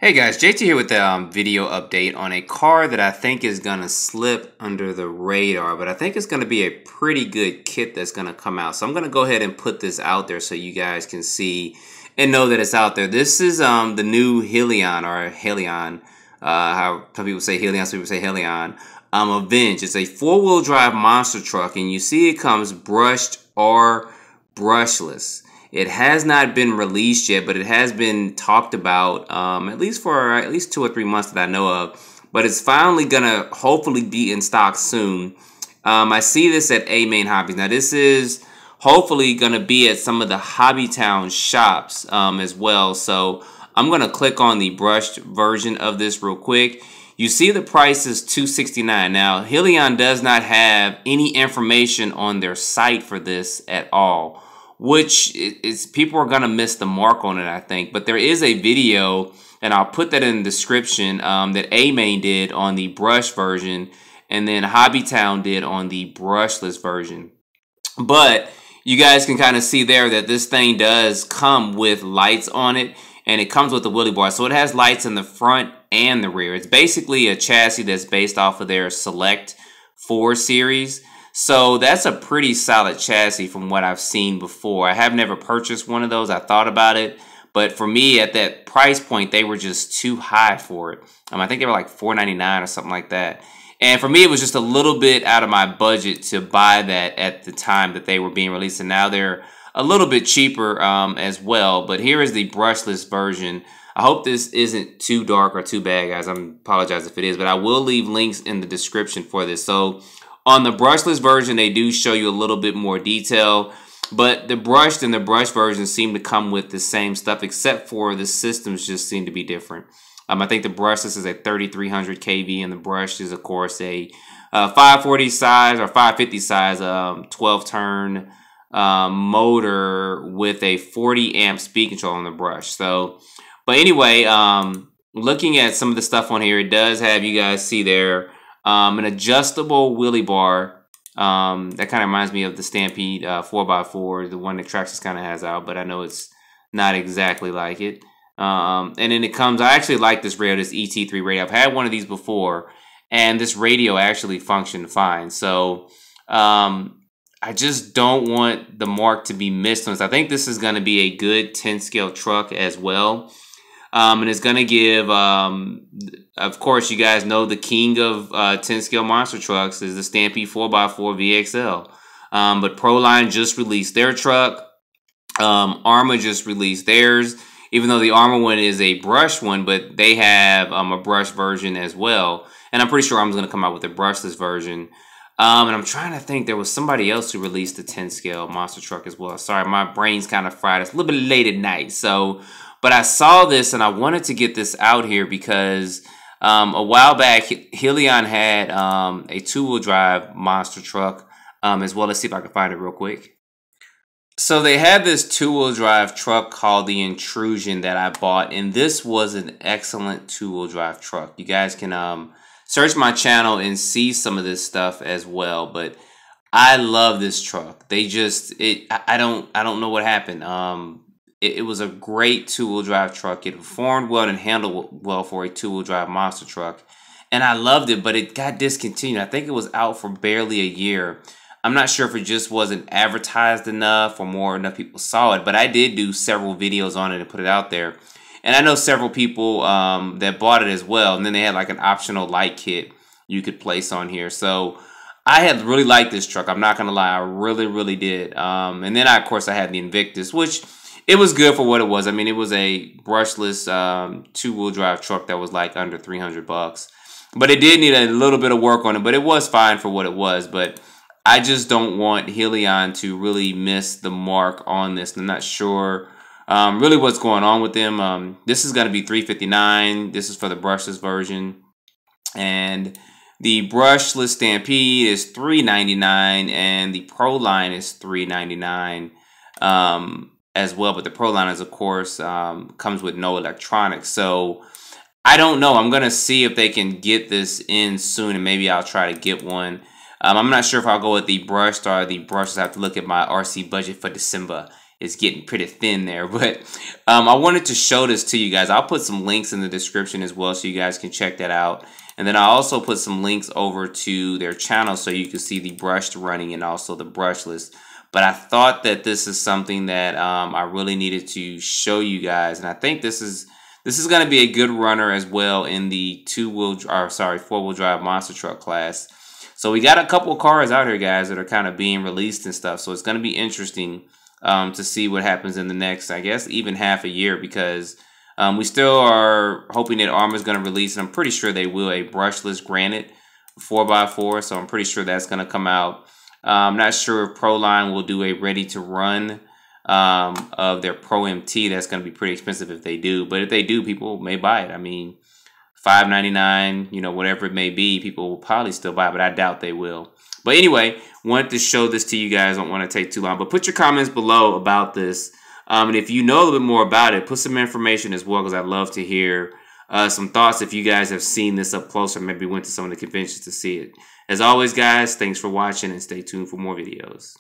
Hey guys, JT here with the video update on a car that I think is going to slip under the radar, but I think it's going to be a pretty good kit that's going to come out. So I'm going to go ahead and put this out there so you guys can see and know that it's out there. This is the new Helion, or Helion, how some people say Helion, some people say Helion, Avenge. It's a four-wheel drive monster truck, and you see it comes brushed or brushless. It has not been released yet, but it has been talked about at least for 2 or 3 months that I know of. But it's finally going to hopefully be in stock soon. I see this at Amain Hobbies. Now, this is hopefully going to be at some of the Hobbytown shops as well. So I'm going to click on the brushed version of this real quick. You see the price is $269. Now, Helion does not have any information on their site for this at all, which is people are going to miss the mark on it, I think. But there is a video, and I'll put that in the description, that Amain did on the brush version, and then Hobbytown did on the brushless version. But you guys can kind of see there that this thing does come with lights on it, and it comes with the wheelie bar. So it has lights in the front and the rear. It's basically a chassis that's based off of their Select 4 series. So that's a pretty solid chassis from what I've seen before. I have never purchased one of those. I thought about it, but for me at that price point, they were just too high for it. I think they were like $4.99 or something like that. And for me, it was just a little bit out of my budget to buy that at the time that they were being released. And now they're a little bit cheaper as well. But here is the brushless version. I hope this isn't too dark or too bad, guys. I apologize if it is, but I will leave links in the description for this. So on the brushless version, they do show you a little bit more detail, but the brushed and the brush version seem to come with the same stuff, except for the systems just seem to be different. I think the brushless is a 3300 kV, and the brushed is, of course, a 540 size or 550 size 12-turn motor with a 40 amp speed control on the brush. So, but anyway, looking at some of the stuff on here, it does have, you guys see there, an adjustable wheelie bar. That kind of reminds me of the Stampede 4x4, the one that Traxxas kind of has out, but I know it's not exactly like it. And then it comes, I actually like this radio, this ET3 radio. I've had one of these before, and this radio actually functioned fine. So I just don't want the mark to be missed on this. I think this is going to be a good 10 scale truck as well. And it's going to give, of course, you guys know the king of 10 scale monster trucks is the Stampede 4x4 VXL. But Proline just released their truck. Arrma just released theirs, even though the Arrma one is a brush one, but they have a brush version as well. And I'm pretty sure Arrma's going to come out with a brushless version. And I'm trying to think, there was somebody else who released the 10 scale monster truck as well. Sorry, my brain's kind of fried. It's a little bit late at night. So, but I saw this and I wanted to get this out here because a while back, Helion had a two-wheel drive monster truck as well. Let's see if I can find it real quick. So they had this two-wheel drive truck called the Intrusion that I bought, and this was an excellent two-wheel drive truck. You guys can search my channel and see some of this stuff as well, but I love this truck. They just, I don't know what happened. It was a great two-wheel drive truck. It performed well and handled well for a two-wheel drive monster truck. And I loved it, but it got discontinued. I think it was out for barely a year. I'm not sure if it just wasn't advertised enough or more enough people saw it, but I did do several videos on it and put it out there. And I know several people that bought it as well. And then they had like an optional light kit you could place on here. So I had really liked this truck. I'm not going to lie. I really, really did. And then, of course, I had the Invictus, which it was good for what it was. I mean, it was a brushless two-wheel drive truck that was like under 300 bucks. But it did need a little bit of work on it, but it was fine for what it was. But I just don't want Helion to really miss the mark on this. I'm not sure really what's going on with them. This is going to be $359. This is for the brushless version. And the brushless Stampede is $399, and the Proline is $399. As well, but the Proline is, of course, comes with no electronics. So I don't know. I'm going to see if they can get this in soon, and maybe I'll try to get one. I'm not sure if I'll go with the brushed or the brushless. I have to look at my RC budget for December. is getting pretty thin there. But I wanted to show this to you guys. I'll put some links in the description as well so you guys can check that out. And then I also put some links over to their channel so you can see the brushed running and also the brushless. But I thought that this is something that I really needed to show you guys, and I think this is going to be a good runner as well in the four-wheel drive monster truck class. So we got a couple of cars out here, guys, that are kind of being released and stuff. So it's going to be interesting to see what happens in the next, I guess, even half a year, because we still are hoping that Arrma is going to release, and I'm pretty sure they will, a brushless Granite 4x4. So I'm pretty sure that's going to come out. I'm not sure if Proline will do a ready to run of their Pro MT. That's going to be pretty expensive if they do. But if they do, people may buy it. I mean, $5.99, you know, whatever it may be, people will probably still buy it, but I doubt they will. But anyway, wanted to show this to you guys. Don't want to take too long, but put your comments below about this. And if you know a little bit more about it, put some information as well, because I'd love to hear some thoughts if you guys have seen this up close or maybe went to some of the conventions to see it. As always, guys, thanks for watching and stay tuned for more videos.